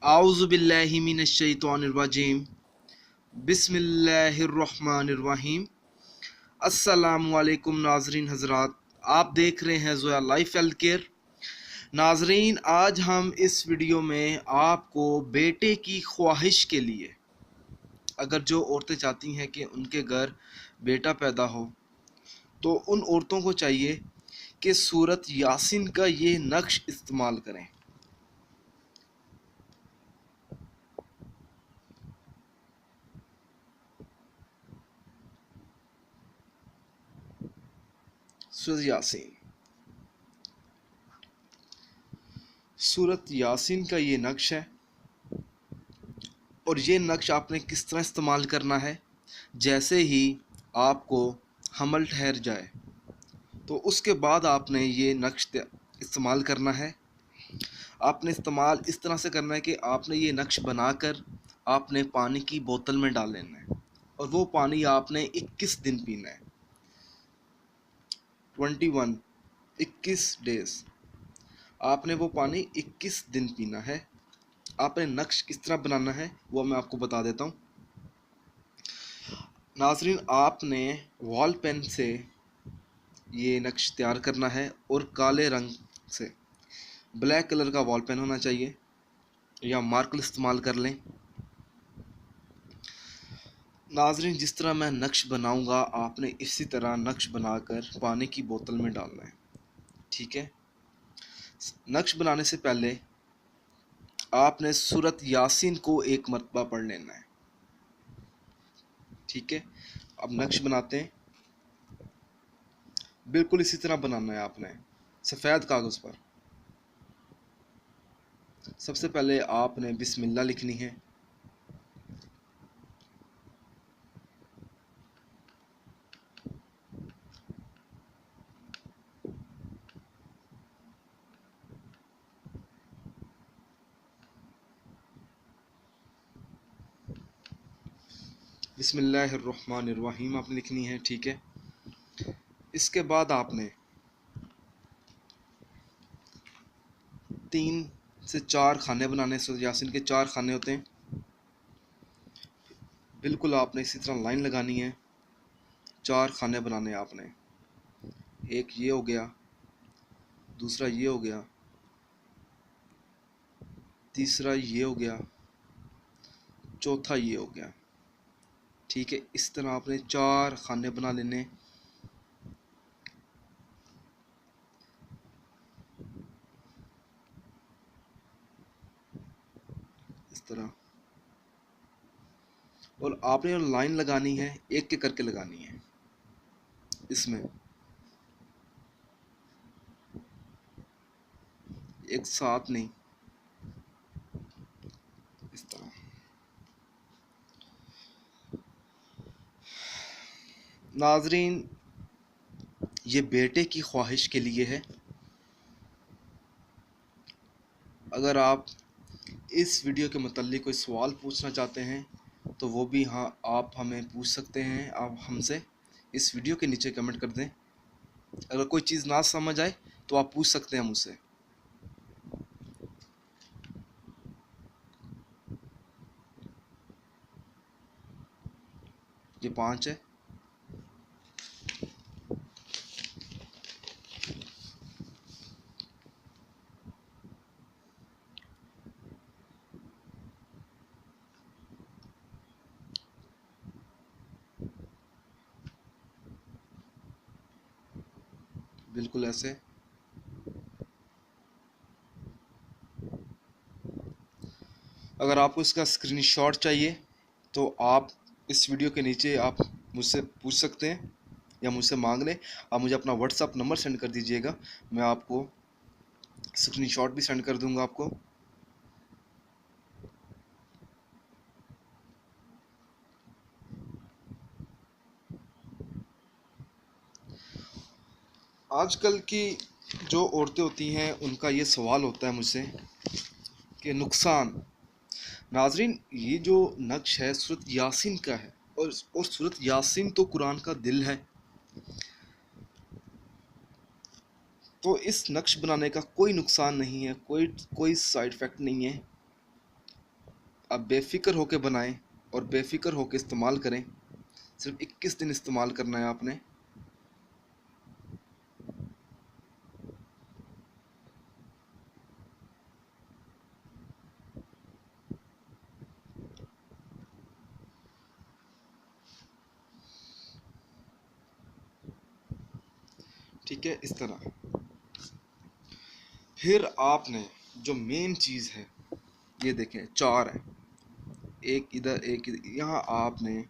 आऊज़ु बिल्लाहि मिनश शैतानिर रजीम बिस्मिल्लाहिर रहमानिर रहीम। अस्सलामु अलैकुम नाजरीन हजरात, आप देख रहे हैं ज़ोया लाइफ हेल्थ केयर। नाजरीन, आज हम इस वीडियो में आपको बेटे की ख्वाहिश के लिए, अगर जो औरतें चाहती हैं कि उनके घर बेटा पैदा हो, तो उन औरतों को चाहिए कि सूरत यासीन का ये नक्श इस्तेमाल करें। सूरत यासीन सूरत यासीन का ये नक्श है, और ये नक्श आपने किस तरह इस्तेमाल करना है। जैसे ही आपको हमल ठहर जाए तो उसके बाद आपने ये नक्श इस्तेमाल करना है। आपने इस्तेमाल इस तरह से करना है कि आपने ये नक्श बनाकर आपने पानी की बोतल में डाल लेना है, और वो पानी आपने 21 दिन पीना है। 21 डेज आपने वो पानी 21 दिन पीना है। आपने नक्श किस तरह बनाना है वो मैं आपको बता देता हूँ। नाजरीन, आपने वॉल पेन से ये नक्श तैयार करना है, और काले रंग से, ब्लैक कलर का वॉल पेन होना चाहिए, या मार्कर इस्तेमाल कर लें। नाजरीन, जिस तरह मैं नक्श बनाऊंगा आपने इसी तरह नक्श बनाकर पानी की बोतल में डालना है, ठीक है। नक्श बनाने से पहले आपने सूरत यासीन को एक मरतबा पढ़ लेना है, ठीक है। अब नक्श बनाते हैं, बिल्कुल इसी तरह बनाना है आपने सफ़ेद कागज़ पर। सबसे पहले आपने बिस्मिल्लाह लिखनी है। बिस्मिल्लाहिर्रहमानिर्रहीम आपने लिखनी है, ठीक है। इसके बाद आपने 3 से 4 खाने बनाने। सूरत यासीन के 4 खाने होते हैं। बिल्कुल आपने इसी तरह लाइन लगानी है, 4 खाने बनाने आपने। एक ये हो गया, दूसरा ये हो गया, तीसरा ये हो गया, चौथा ये हो गया, ठीक है। इस तरह आपने 4 खाने बना लेने। इस तरह, और आपने लाइन लगानी है, एक के करके लगानी है इसमें, एक साथ नहीं, इस तरह। नाजरीन, ये बेटे की ख्वाहिश के लिए है। अगर आप इस वीडियो के मतलब कोई सवाल पूछना चाहते हैं तो वो भी हाँ आप हमें पूछ सकते हैं। आप हमसे इस वीडियो के नीचे कमेंट कर दें। अगर कोई चीज़ ना समझ आए तो आप पूछ सकते हैं मुझसे। ये 5 है। बिल्कुल ऐसे। अगर आपको इसका स्क्रीनशॉट चाहिए तो आप इस वीडियो के नीचे आप मुझसे पूछ सकते हैं या मुझसे मांग लें। आप मुझे अपना व्हाट्सअप नंबर सेंड कर दीजिएगा, मैं आपको स्क्रीनशॉट भी सेंड कर दूंगा आपको। आजकल की जो औरतें होती हैं उनका ये सवाल होता है मुझसे कि नुकसान। नाजरीन, ये जो नक्श है सूरत यासीन का है, और सूरत यासीन तो कुरान का दिल है। तो इस नक्श बनाने का कोई नुकसान नहीं है, कोई साइड इफ़ेक्ट नहीं है। आप बेफिक्र होकर बनाएं और बेफिक्र होकर इस्तेमाल करें। सिर्फ 21 दिन इस्तेमाल करना है आपने। ठीक है, इस तरह। फिर आपने जो मेन चीज़ है, ये देखें 4 है, एक इधर एक इधर, यहाँ आपने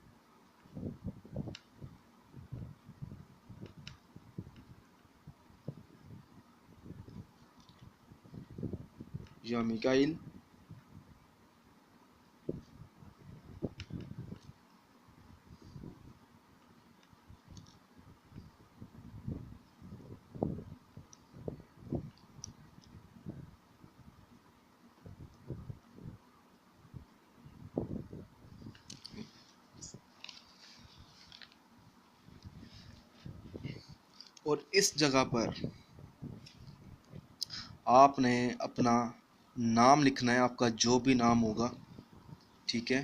या मिकाइल और इस जगह पर आपने अपना नाम लिखना है, आपका जो भी नाम होगा। ठीक है,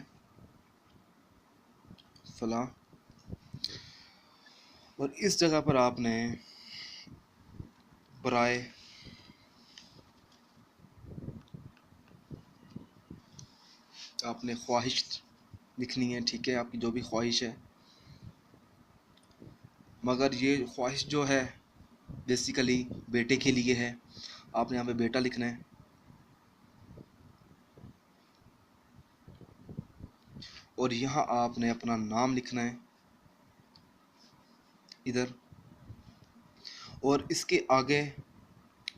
फला। और इस जगह पर आपने बराए आपने ख्वाहिश लिखनी है। ठीक है, आपकी जो भी ख्वाहिश है, मगर ये ख्वाहिश जो है बेसिकली बेटे के लिए है। आपने यहाँ पे बेटा लिखना है। और यहाँ आपने अपना नाम लिखना है इधर। और इसके आगे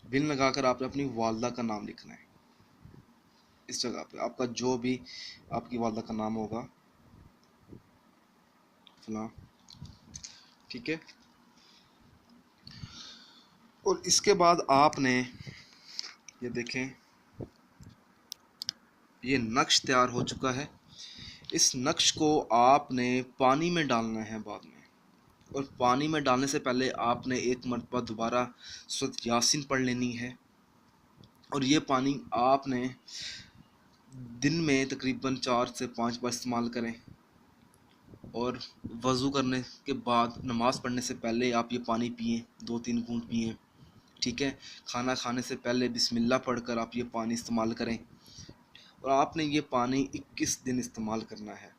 बिन लगाकर आपने अपनी वालदा का नाम लिखना है इस जगह पे। आपका जो भी आपकी वालदा का नाम होगा, फला। ठीक है, और इसके बाद आपने ये देखें, ये नक्श तैयार हो चुका है। इस नक्श को आपने पानी में डालना है बाद में। और पानी में डालने से पहले आपने एक मरतबा दोबारा सूरत यासीन पढ़ लेनी है। और ये पानी आपने दिन में तकरीबन 4 से 5 बार इस्तेमाल करें। और वज़ू करने के बाद, नमाज़ पढ़ने से पहले आप ये पानी पिएं, 2-3 घूंट पिएं। ठीक है, खाना खाने से पहले बिस्मिल्लाह पढ़कर आप ये पानी इस्तेमाल करें। और आपने ये पानी 21 दिन इस्तेमाल करना है।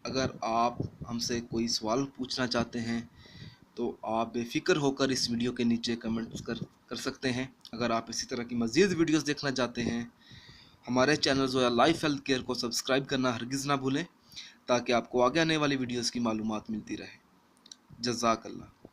अगर आप हमसे कोई सवाल पूछना चाहते हैं तो आप बेफिक्र होकर इस वीडियो के नीचे कमेंट्स कर सकते हैं। अगर आप इसी तरह की मज़ीद वीडियोस देखना चाहते हैं, हमारे channel Zoya life health care को सब्सक्राइब करना हरगिज़ ना भूलें, ताकि आपको आगे आने वाली वीडियोस की मालूमात मिलती रहे। जज़ाकल्लाह।